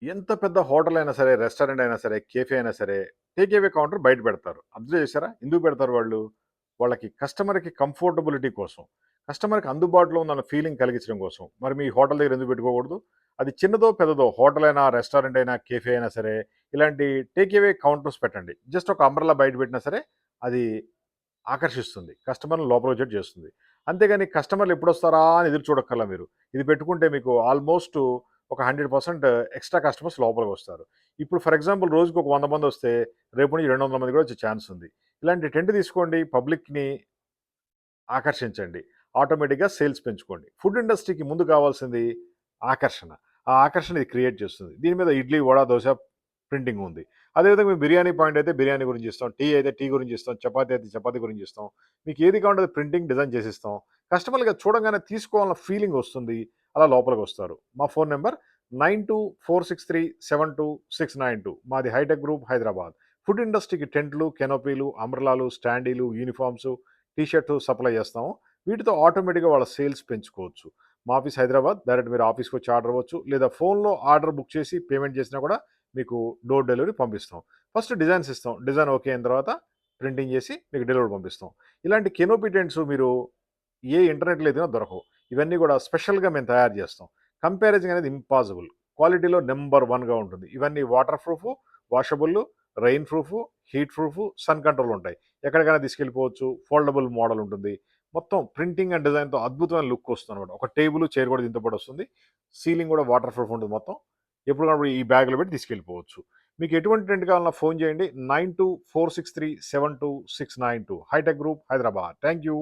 ఎంత పెద్ద హోటల్ అయినా సరే, రెస్టారెంట్ అయినా సరే, కేఫే అయినా సరే, టేక్ అవే కౌంటర్ బయట పెడతారు. అబ్జర్వ్ చేశారా? ఎందుకు పెడతారు వాళ్ళు? వాళ్ళకి కస్టమర్‌కి కంఫర్టబిలిటీ కోసం. కస్టమర్‌కి అందుబాటులో ఉందన్న ఫీలింగ్ కలిగించడం కోసం. మరి మీ హోటల్ దగ్గర ఎందుకు పెట్టుకోకూడదు? అది చిన్నదో, పెద్దదో హోటల్ అయినా, రెస్టారెంట్ అయినా, కేఫే అయినా సరే, ఇలాంటి టేక్ అవే కౌంటర్స్ పెట్టండి. జస్ట్ ఒక అంబ్రెల్లా బయట పెట్టినా సరే, అది ఆకర్షిస్తుంది. కస్టమర్‌ని లోపలికొచ్చేట్టు చేస్తుంది. అంతేగాని కస్టమర్‌లు ఎప్పుడొస్తారా అని ఎదురు చూడక్కర్లా మీరు. ఇది పెట్టుకుంటే మీకు ఆల్‌మోస్ట్ ఒక 100% ఎక్స్‌ట్రా కస్టమర్స్ లోపలికొస్తారు. ఇప్పుడు ఫర్ ఎగ్జాంపుల్ రోజుకి ఒక 100 మందొస్తే రేపు నుంచి 200 మంది కూడా వచ్చే ఛాన్స్ ఉంది. ఇలాంటి టెంట్ తీసుకోండి. పబ్లిక్‌ని ఆకర్షించండి. ఆటోమేటిక్‌గా సేల్స్ పెంచుకోండి. ఫుడ్ ఇండస్ట్రీకి ముందు కావాల్సింది ఆకర్షణ. ఆ ఆకర్షణ ఇది క్రియేట్ చేస్తుంది. దీని మీద ఇడ్లీ, వడ, దోస ప్రింటింగ్ ఉంది. అదేవిధంగా మేము బిర్యానీ పాయింట్ అయితే బిర్యానీ గురించి ఇస్తాం. టీ అయితే టీ గురించి ఇస్తాం. చపాతీ అయితే చపాతీ గురించి ఇస్తాం. మీకు ఏది కావాలంటే అది ప్రింటింగ్ డిజైన్ చేసిస్తాం. కస్టమర్‌లుగా చూడంగానే తీసుకోవాలన్న ఫీలింగ్ వస్తుంది. అలా లోపలికొస్తారు. మా ఫోన్ నంబర్ 9246372692. మాది హైటెక్ గ్రూప్ హైదరాబాద్. ఫుడ్ ఇండస్ట్రీకి టెంట్లు, కెనోపీలు, అంబ్రెల్లాలు, స్టాండీలు, యూనిఫార్మ్స్, టీ షర్టు సప్లై చేస్తాము. వీటితో ఆటోమేటిక్‌గా వాళ్ళ సేల్స్ పెంచుకోవచ్చు. మా ఆఫీస్ హైదరాబాద్. డైరెక్ట్ మీరు ఆఫీస్‌కొచ్చి ఆర్డర్ ఇవ్వచ్చు. లేదా ఫోన్‌లో ఆర్డర్ బుక్ చేసి పేమెంట్ చేసినా కూడా మీకు డోర్ డెలివరీ పంపిస్తాం. ఫస్ట్ డిజైన్స్ ఇస్తాం. డిజైన్ ఓకే అయిన తర్వాత ప్రింటింగ్ చేసి మీకు డెలివరీ పంపిస్తాం. ఇలాంటి కెనోపీ టెంట్స్ మీరు ఏ ఇంటర్నెట్‌లో ఎతికినా దొరకవు. ఇవన్నీ కూడా స్పెషల్‌గా మేము తయారు చేస్తాం. కంపారిజన్ అనేది ఇంపాసిబుల్. క్వాలిటీలో నంబర్ 1గా ఉంటుంది. ఇవన్నీ waterproof, washable, rainproof, heatproof, sun control ఉంటాయి. ఎక్కడికైనా తీసుకెళ్ళిపోవచ్చు. ఫోల్డబుల్ మోడల్ ఉంటుంది. మొత్తం ప్రింటింగ్ అండ్ డిజైన్‌తో అద్భుతమైన లుక్ వస్తుందన్నమాట. ఒక టేబుల్, చైర్ కూడా దీంతో పాటు వస్తుంది. సీలింగ్ కూడా వాటర్ ప్రూఫ్ ఉంటుంది మొత్తం. ఎప్పుడు కావాలంటే ఈ బ్యాగ్‌లో పెట్టి తీసుకెళ్ళిపోవచ్చు. మీకు ఎటువంటి టెంట్ కావాలన్నా ఫోన్ చేయండి. 9246372692 Hitech group Hyderabad. Thank you.